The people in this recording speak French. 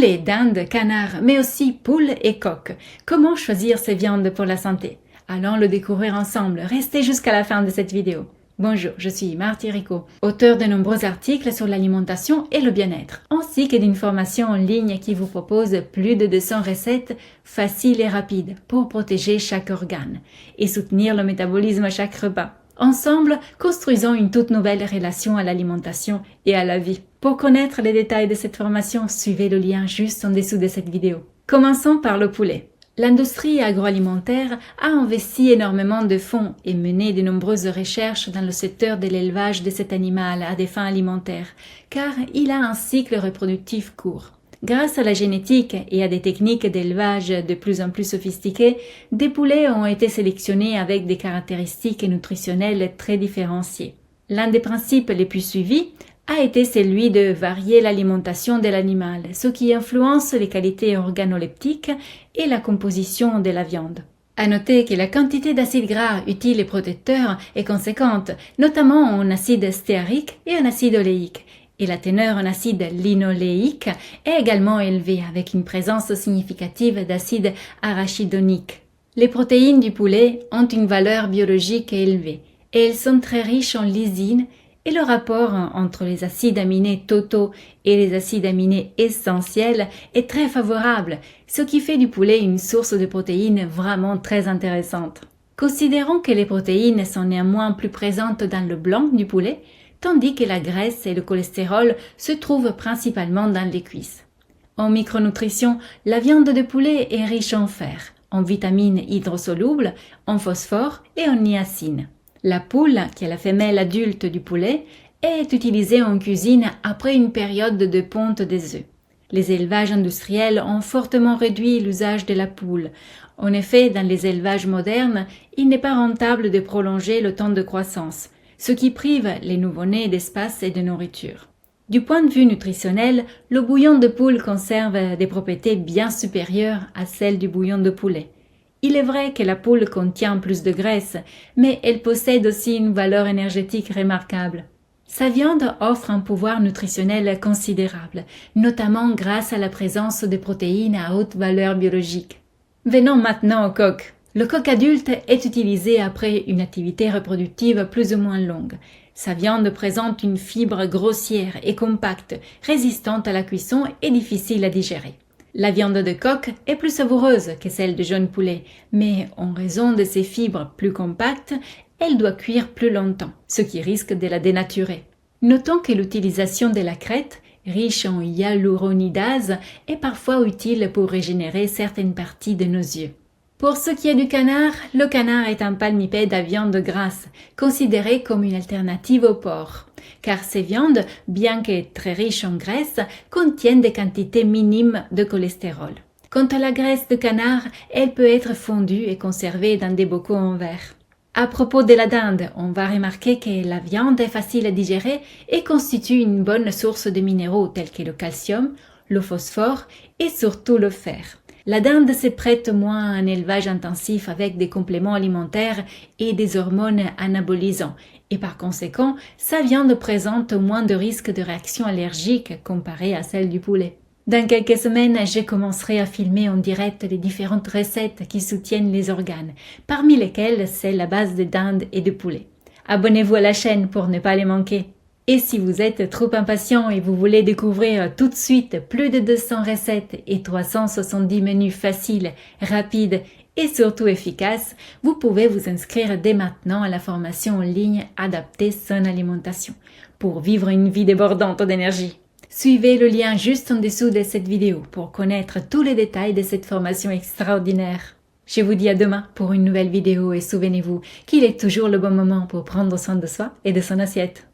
Poulet, dinde, canard, mais aussi poule et coq. Comment choisir ces viandes pour la santé? Allons le découvrir ensemble. Restez jusqu'à la fin de cette vidéo. Bonjour, je suis Marty Rico, auteur de nombreux articles sur l'alimentation et le bien-être, ainsi que d'informations en ligne qui vous proposent plus de 200 recettes faciles et rapides pour protéger chaque organe et soutenir le métabolisme à chaque repas. Ensemble, construisons une toute nouvelle relation à l'alimentation et à la vie. Pour connaître les détails de cette formation, suivez le lien juste en dessous de cette vidéo. Commençons par le poulet. L'industrie agroalimentaire a investi énormément de fonds et mené de nombreuses recherches dans le secteur de l'élevage de cet animal à des fins alimentaires, car il a un cycle reproductif court. Grâce à la génétique et à des techniques d'élevage de plus en plus sophistiquées, des poulets ont été sélectionnés avec des caractéristiques nutritionnelles très différenciées. L'un des principes les plus suivis a été celui de varier l'alimentation de l'animal, ce qui influence les qualités organoleptiques et la composition de la viande. À noter que la quantité d'acides gras utiles et protecteurs est conséquente, notamment en acide stéarique et en acide oléique, et la teneur en acide linoléique est également élevée avec une présence significative d'acide arachidonique. Les protéines du poulet ont une valeur biologique élevée et elles sont très riches en lysine et le rapport entre les acides aminés totaux et les acides aminés essentiels est très favorable, ce qui fait du poulet une source de protéines vraiment très intéressante. Considérons que les protéines sont néanmoins plus présentes dans le blanc du poulet, tandis que la graisse et le cholestérol se trouvent principalement dans les cuisses. En micronutrition, la viande de poulet est riche en fer, en vitamines hydrosolubles, en phosphore et en niacine. La poule, qui est la femelle adulte du poulet, est utilisée en cuisine après une période de ponte des œufs. Les élevages industriels ont fortement réduit l'usage de la poule. En effet, dans les élevages modernes, il n'est pas rentable de prolonger le temps de croissance, ce qui prive les nouveau-nés d'espace et de nourriture. Du point de vue nutritionnel, le bouillon de poule conserve des propriétés bien supérieures à celles du bouillon de poulet. Il est vrai que la poule contient plus de graisse, mais elle possède aussi une valeur énergétique remarquable. Sa viande offre un pouvoir nutritionnel considérable, notamment grâce à la présence de protéines à haute valeur biologique. Venons maintenant au coq. Le coq adulte est utilisé après une activité reproductive plus ou moins longue. Sa viande présente une fibre grossière et compacte, résistante à la cuisson et difficile à digérer. La viande de coq est plus savoureuse que celle de jeune poulet, mais en raison de ses fibres plus compactes, elle doit cuire plus longtemps, ce qui risque de la dénaturer. Notons que l'utilisation de la crête, riche en hyaluronidase, est parfois utile pour régénérer certaines parties de nos yeux. Pour ce qui est du canard, le canard est un palmipède à viande grasse, considéré comme une alternative au porc, car ces viandes, bien que très riches en graisse, contiennent des quantités minimes de cholestérol. Quant à la graisse de canard, elle peut être fondue et conservée dans des bocaux en verre. À propos de la dinde, on va remarquer que la viande est facile à digérer et constitue une bonne source de minéraux tels que le calcium, le phosphore et surtout le fer. La dinde se prête moins à un élevage intensif avec des compléments alimentaires et des hormones anabolisants, et par conséquent, sa viande présente moins de risques de réactions allergiques comparées à celle du poulet. Dans quelques semaines, je commencerai à filmer en direct les différentes recettes qui soutiennent les organes, parmi lesquelles celle à base de dinde et de poulet. Abonnez-vous à la chaîne pour ne pas les manquer. Et si vous êtes trop impatient et vous voulez découvrir tout de suite plus de 200 recettes et 370 menus faciles, rapides et surtout efficaces, vous pouvez vous inscrire dès maintenant à la formation en ligne adaptée son alimentation pour vivre une vie débordante d'énergie. Suivez le lien juste en dessous de cette vidéo pour connaître tous les détails de cette formation extraordinaire. Je vous dis à demain pour une nouvelle vidéo et souvenez-vous qu'il est toujours le bon moment pour prendre soin de soi et de son assiette.